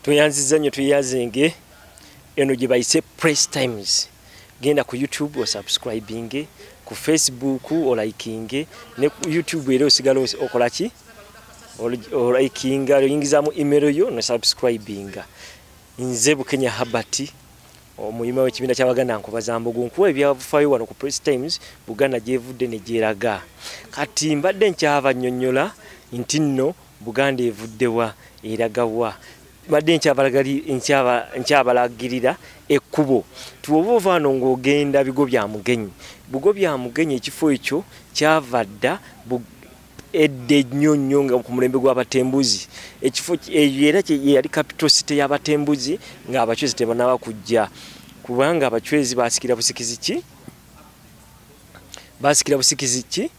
Tuyanziza nnyo tuyazinge eno gye bayise Press Times. Genda ku YouTube subscribing, ku Facebook liking, ne ku YouTube era osigala okola ki? Liking, oyingiza mu email yo ne subscribing. Nze Bukenya Habati omuyima w'ekibiina ky'Abaganda Nkubaza Mbogo nkuwa ebyafaayo wano ku Press Times Buganda gyevudde ne gyeraga. Kati mbadde nkyabanyonnyola nti nno Buganda evuddewa eragawa. Mbadde nkyabalagirira ekkubo. Tuwoba ova wano ng'ogenda bigo bya mugenyi. Bigo bya mugenyi ekifo ekyo kyavadda edde nnyo nga ku mulembe gw'abatembuzi. Ekifo era yali capital city y'abatembuzi ng'abachwezi tebanaba kujja. Kubanga abachwezi basikira busikizi ki? Basikira busikizi ki?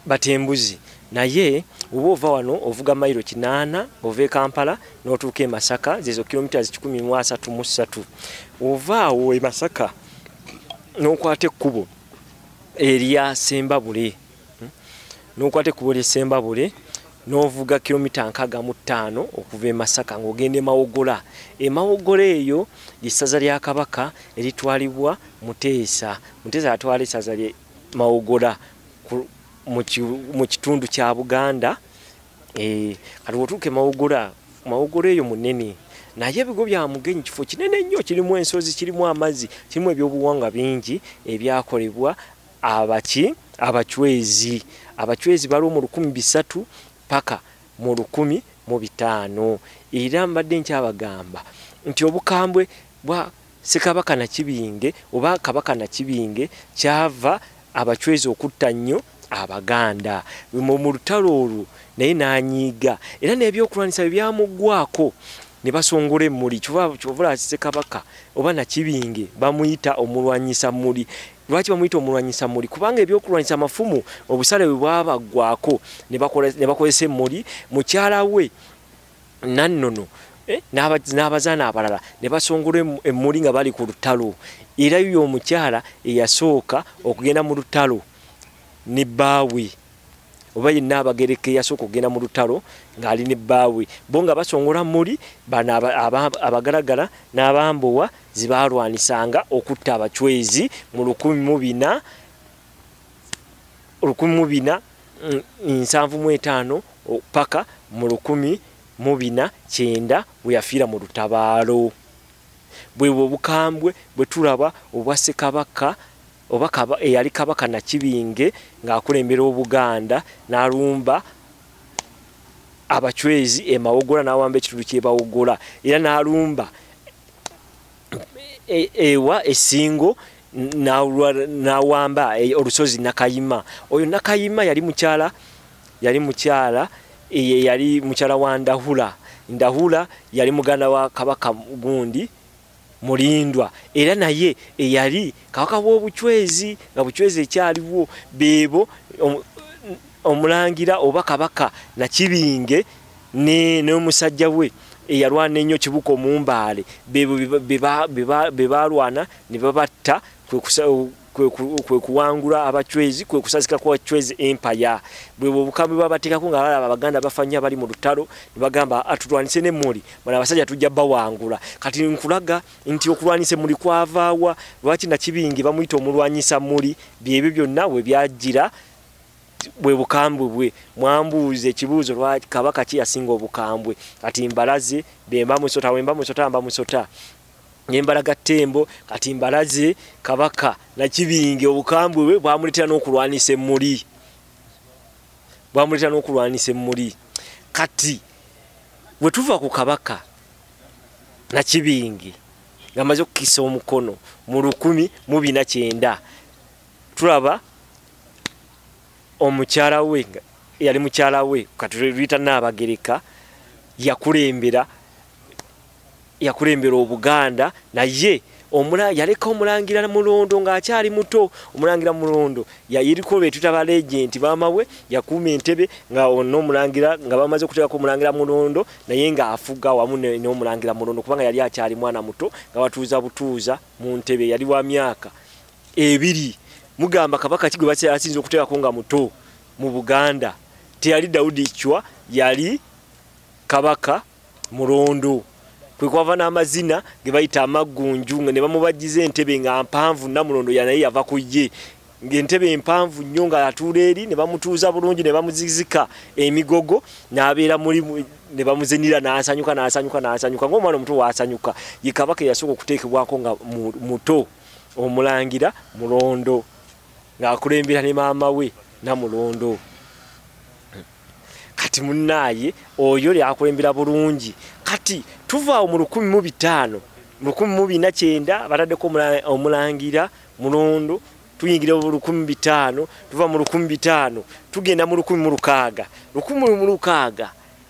Batembuzi. Naye uba ova wano ovuga mailo 8 ove Kampala n'otuuka e Masaka zezo kilomita 133. Ova awo e Masaka n'okwata ekkubo erya Sembabule. N'okwata ekkubo erya Sembabule n'ovuga kilomita 65 okuva e Masaka ng'ogenda e Mawogola. E Mawogola eyo lissaza lya Kabaka eritwalibwa Muteesa. Muteesa atwala essaza lye Mawogola mu kitundu kya Buganda. Kati otuuke Mawogola eyo munene. Naye ebigo bya mugenyi kifo kinene nnyo, kirimu ensozi, kirimu amazzi, kirimu ebyobuwangwa bingi ebyakolebwa abachwezi. Abachwezi baliwo mu 1300 paka mu 1500. Era mbadde nkyabagamba nti obukambwe bwa Ssekabaka Nakibinge oba Kabaka Nakibinge kyava abachwezi okutta nnyo Abaganda mu lutalo olwo naye n'anyiiga era n'ebyokulwanisa byamugwako ne basongola emmuli. Kyovula Ssekabaka oba Nakibinge bamuyita omulwanyisa mmuli. Lwaki bamuyita omulwanyisa mmuli? Kubanga ebyokulwanyisa amafumu obusale bwe bwabagwako ne bakozesa emmuli. Mukyala we Nannono n'abazaana abalala ne basongola emmuli nga bali ku lutalo. Era yo omukyala eyasooka okugenda mu lutalo ne bbaawe oba yenna Abagereka eyasooka okugenda mu lutalo ng'ali ne bbaawe. Bo nga basongola mmuli bano Abagalagala n'Abambowa zibalwanisanga okutta abachwezi mu 1475 paka mu 1409 bwe yafiira mu lutabaalo. Bwe obukambwe bwe tulaba obwa Ssekabaka oba eyali Kabaka Nakibinge ng'akulembera Obuganda n'alumba abachwezi e Mawogola n'awamba ekitundu ky'e Mawogola. Era n'alumba ewa Essingo n'awamba olusozi Nakayima. Oyo Nakayima yali mukyala wa Ndahula. Ndahula yali muganda wa Kabaka gundi Mulindwa. Era naye eyali Kabaka w'obuchwezi nga buchwezi ekyaliwo bebo omulangira oba Kabaka Nakibinge n'omusajja we eyalwana ennyo Kibuko Mumbaale. Bebo bebalwana ne babatta kwe kuwangula abachwezi, kwe kusasika kwa Chwezi Empire. Bwe bukambwe babatekako nga balaba Abaganda bafanya bali mu lutalo ne bagamba atulwanise n'emmuli bana abasajja tujja bawangula. Kati nkulaga nti okulwanise mmuli kwavaawa. Lwaki Nakibinge bamuyita omulwanyisa mmuli? Byebyo byonna we byajjira bwe bukambwe bwe. Mwambuuze ekibuuzo lwaki Kabaka ki yasinga obukambwe? Kati Mbalaze bemba musota wemba musota mba musota. Nyembalaga Tembo kati Mbalaze Kabaka Nakibinge obukambwe bwe bwamuletera n'okulwanisa emmuli. Bwamuletera n'okulwanisa emmuli. Kati bwe tuva ku Kabaka Nakibinge ng'amaze okukisa omukono mu 1409 tulaba omukyala we yali mukyala we katulita n'Abagereka yakulembera Obuganda. Naye yaleka omulangira Mulondo ng'akyali muto. Omulangira Mulondo yayiriko betuta legend bamawe yakuuma entebe nga n'omulangira nga bamaze okuteekako omulangira Mulondo naye ng'afuga wamu n'omulangira Mulondo kubanga yali akyali mwana muto nga batuuza butuuza mu ntebe. Yali wa myaka 2. Mugamba Kabaka ki gwe basinze okuteekako nga muto mu Buganda? Teyali Daudi Chwa, yali Kabaka Mulondo kwe kwava n'amazina ge bayita amaggunju ne bamubagiza entebe nga mpanvu Namulondo naye yava ku ye ng'entebe empanvu nnyo nga atuula eri ne bamutuuza bulungi ne bamuzizika emigogo n'abeera muri ne bamuzenira n'asanyuka ng'omwana omuto wasanyuka ye Kabaka yasooka okuteekebwako nga muto Omulangira Mulondo ng'akulembera ne maama we Namulondo. Kati munnaye oyo lyakulembera bulungi. Kati tuva mu 1500 mu 1409 bataddeko Omulangira Mulondo tuyingira mu 1500 tuva mu 1500 tugenda mu 1600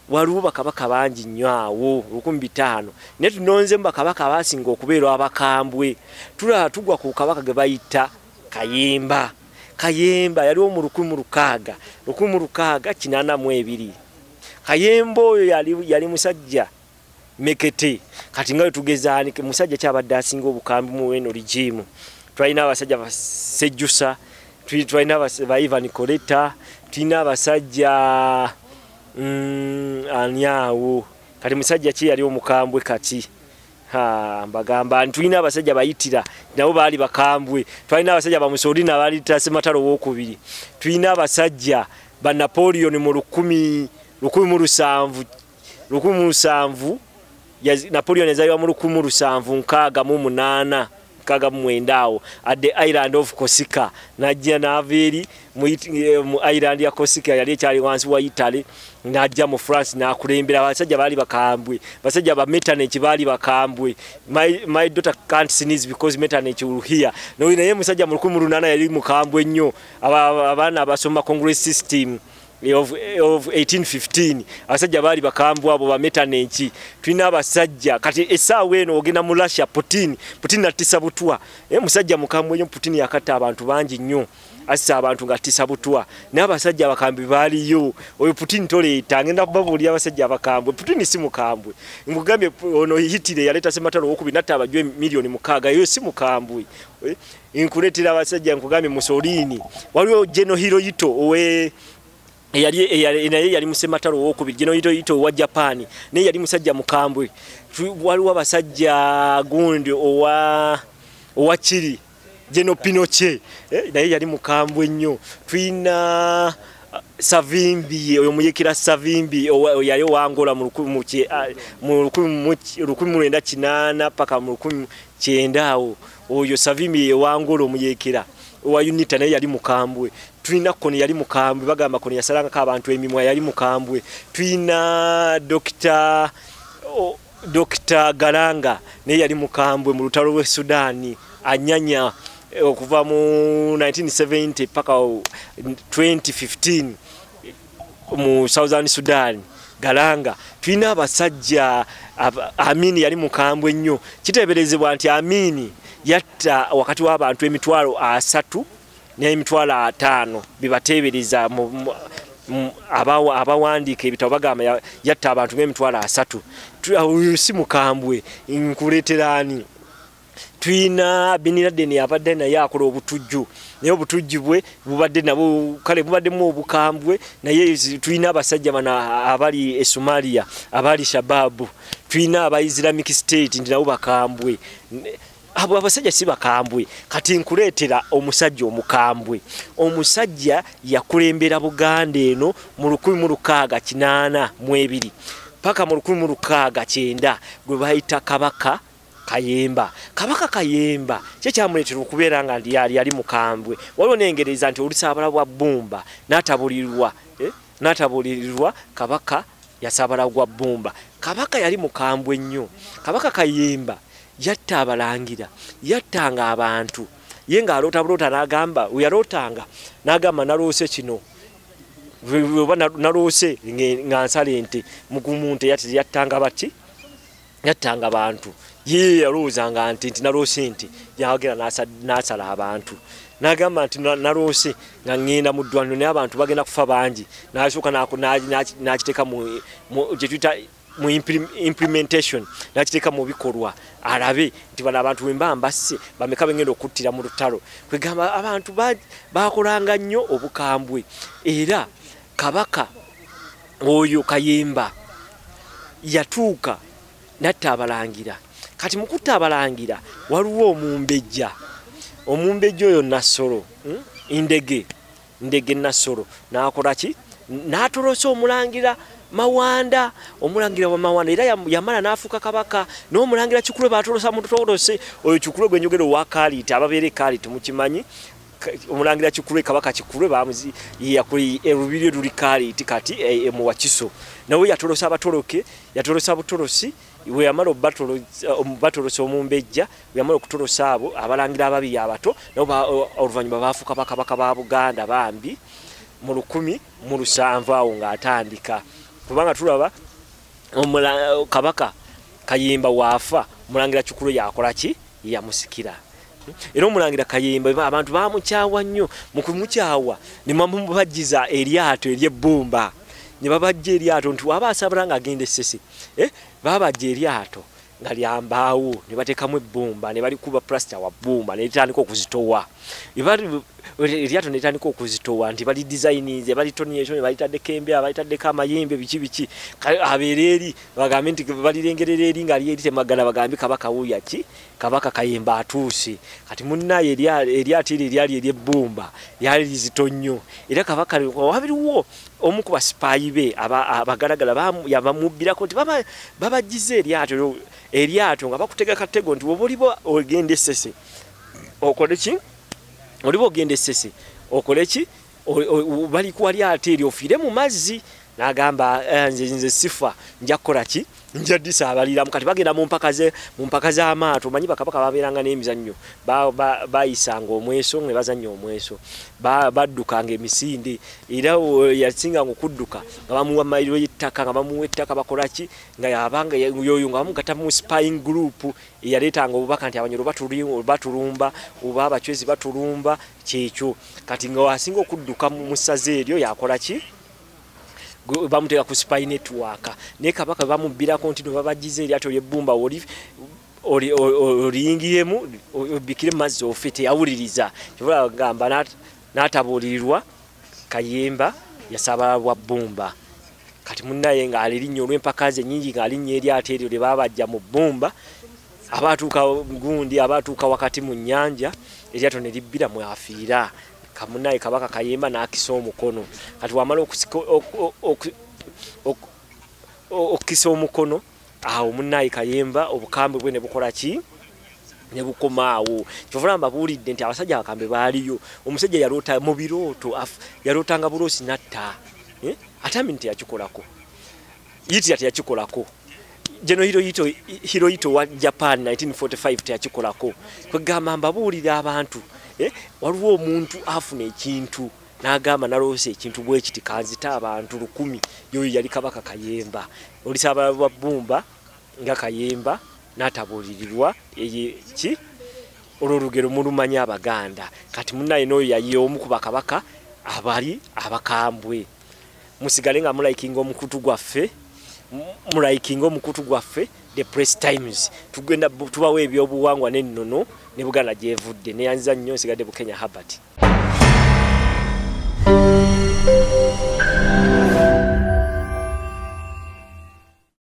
waliwo bakabaka bangi nnyo awo 1500 ne tunonze bakabaka basinga okubeera abakambwe tugwa ku kabaka ge bayita Kayemba yaliwo mu 1682 Kayemba oyo yali musajja mekete. Kati nga tugezaani musajja kyabadde asinga obukambi mu eno rigimu. Twalina abasajja basejjusa, twalina abasajja Ivan Koleta, twalina abasajja anyawo. Kati musajja ki yali omukambwe kati mbagamba twalina abasajja bayitira nabo baali bakambwe. Twalina abasajja bamusolina abaali Sematalo w'okubiri. Twalina abasajja ba Napoleon mu 1700 Napoleon yazaliwa mu 1768 awo at the island of Corsica. Najja n'aveeri mu island ya Corsica yali ekyali wansi wa Italy n'ajja mu France n'akulembera abasajja baali bakambwe. Basajja ba Metternich baali bakambwe. My daughter can't sneeze because Metternich will hear. Naye musajja mu 1800 yali mukambwe nnyo. Abaana abasoma Congress system of 1815 abasajja baali bakambwe abo ba Metternich. Tulina abasajja kati essaawa eno ogenda mu Russia Putin atisa butwa. Musajja mukambwe nnyo Putin yakatta abantu bangi nnyo. Assa abantu nga atisa butwa. N'abasajja abakambi baaliyo. Oyo Putin toleeta ngenda kubabuulira abasajja abakambwe. Putin si mukambwe. Mugambye ono Hitler yaleeta Sematalo w'okubiri n'atta abajwe milioni 6. Yo si mukambwe. Nkuleetera abasajja nkugambye Mussolini. Waliwo General Hirohito owe yali Musematalo w'okubiri. General Hirohito wa Japan naye yali musajja mukambwe. Waliwo abasajja gundi owa Chile General Pinochet naye yali mukambwe nnyo. Twina Savimbi oyo muyekera Savimbi yali wangola mu 1908 paka mu 1900 awo. Oyo Savimbi wangola omuyekera owa UNITA naye yali mukambwe. Twina Koni yali mukambwe bagamba Koni yasalangako abantu emimwa yali mukambwe. Twina Dr. Galanga naye yali mukambwe mu lutalo lw'e Sudani anyanya okuva mu 1970 paka 2015 mu Southern Sudan Galanga. Twina abasajja Amini yali mukambwe nnyo. Kiteeberezebwa nti Amini yatta wakati w'abantu 300 ne 500 bibateebereza abawandiika ebitabo bagamba yatta abantu 300. Si mukambwe nkuleeteraani. Twina Bin Laden yabadde naye akola obutujju naye obutujju bwe bubadde nabo kale bubaddemu obukambwe. Naye twina abasajja bana abali Somalia abali Shababu. Twina aba Islamic State ndi nabo bakambwe. Abo abasajja si bakambwe. Kati nkuleetera omusajja omukambwe. Omusajja yakulembera Buganda eno mu 1682 paka mu 1609 gwe bayita Kabaka Kayemba. Kabaka Kayemba kye kyamuleetera okubeera nga yali mukambwe. Waliwo n'engereza nti olusaabala bwa Bbumba n'atabulirirwa Kabaka yasaabala gwa Bbumba. Kabaka yali mukambwe nnyo. Kabaka Kayemba yatta abalangira yattanga abantu ye nga aloota bulota n'agamba yalootanga n'agamba naloose kino oba naloose nga nsala ente mugumunte yattanga baki yattanga abantu ye yalowoozanga nti naloose nti yagera n'asala abantu n'agamba nti naloose nga ngenda mu ddwaniro naye abantu bagenda kufa bangi n'asooka n'akiteeka mu gye tuyita mu implementation nakiteeka mu bikolwa alabe nti bano abantu bwe mbasse bameka bengenda okuttira mu lutalo. Kwegamba abantu bakolanga nnyo obukambwe. Era Kabaka oyo Kayemba yatuuka natta abalangira. Kati mukutta abalangira waliwo omumbejja oyo Nassolo, indege Nassolo n'akola ki? N'atolosa omulangira Mawanda, omulangira wa Mawanda era yamala n'afuuka kabaka. N'omulangira Kikule baatolosa mutolose oyo Kikule gwe njogera owa Kaaliti ababeere Kaaliti mukimanyi. Omulangira Kikule kabaka Kikule bamuzi yakuli erubiri luli Kaaliti kati mu Wakiso. Nawe yatolosa abatoloke, yatolosa butolosi we yamala batolosa omumbejja, we yamala okutolosa abo abalangira ababiri abato nabo oluvannyuma baafuuka bakabaka ba Buganda bambi mu 1700 awo ng'atandika. Kubanga tulaba kabaka Kayemba waafa, omulangira Kikule yakola ki? Yamusikira. Era omulangira Kayemba abantu bamukyawa nnyo. Mu kumukyawa ne bamubajjiza eryato ery'ebbumba. Ne babajja eryato nti waba asabala ng'agenda Essese. Babajja eryato nga lyambaawo ne bateekamu ebbumba ne balikuba plasita wa bbumba ne litandika okuzitowa. Eryato ne litandika okuzitowa nti bali designize, bali toniation, ne balitaddeko embeera, balitaddeko amayembe biki. Abeera eri bagambe nti balirengerera eri nga lyeri temagana bagambe kabaka wuuya ki? Kabaka Kayemba atuuse. Kati munnaye eryato eryo eryali ery'ebbumba lyali lizito nnyo. Era kabaka wabiriwo omu ku basipaayi be abagalagala yabamubbirako nti babajjiza eryato nga bakutega katego nti woba ogenda Essese okole ki? Oliba ogenda Essese okole ki? Bali ku lyato eryo ofiire mu mazzi. N'agamba nze sifa nja kukola ki? Nja disaabaliramu. Kati bagenda mu mpaka z'amaato. Omanyi bakabaka babeeranga n'emizannyo. Bayisanga omweso ne bazannya omweso. Baddukanga emisinde. Era yasinganga okudduka nga bamuwa mayiro y'ettaka, nga bamuwa ettaka bakola ki? Nga yabanga yoyo nga bamugata mu spying group eyaleetanga obubaka nti abanyoro batulumba oba abachwezi batulumba kyekyo. Kati nga wasinga okudduka mu ssaza eryo yakola ki? Bamuteka ku spy network. Ne kabaka bamubbirako nti babajjiza eryato ly'ebbumba oliyingiremu obikire mazzi ofite yawuliriza. Kivula gamba n'atabuulirirwa Kayemba yasaba bwa bbumba. Kati munnaye nga alirinnya olw'empaka ze nnyingi nga alinnye eryato eryo lye babajja mu bbumba. Abatuuka gundi abatuuka wakati mu nnyanja eryato ne libbira mu afiira. Kamunaye kabaka Kayemba n'akisa omukono. Kati wamala okisa omukono awo munnaye Kayemba obukambe bwe ne bukola ki? Ne bukomaawo. Kyovula mbabuulidde nti abasajja abakambe baaliyo. Omusajja yaloota mu birooto yalootanga buloosi natta. Atami teyakikolako. Yitya teyakikolako. Hirohito wa Japan 1945 teyakikolako. Kwegamba mbabuulira abantu waliwo omuntu afuna ekintu n'agamba naloose ekintu bwe kiti kanzita abantu 1000 yoyo yali kabaka Kayemba. Olisaba bwa bbumba nga Kayemba n'atabuulirirwa ki? Olwo olugero mulumanya Abaganda. Kati munnaye n'oyo yayi omu ku bakabaka abali abakambwe. Musigale nga mulaikinga omukutu gwaffe, The Press Times. Tugenda tubawo ebyobuwangwa n'ennono ne Buganda gyevudde. Ne yanziza nnyo nsigadde Bukenya Herbert.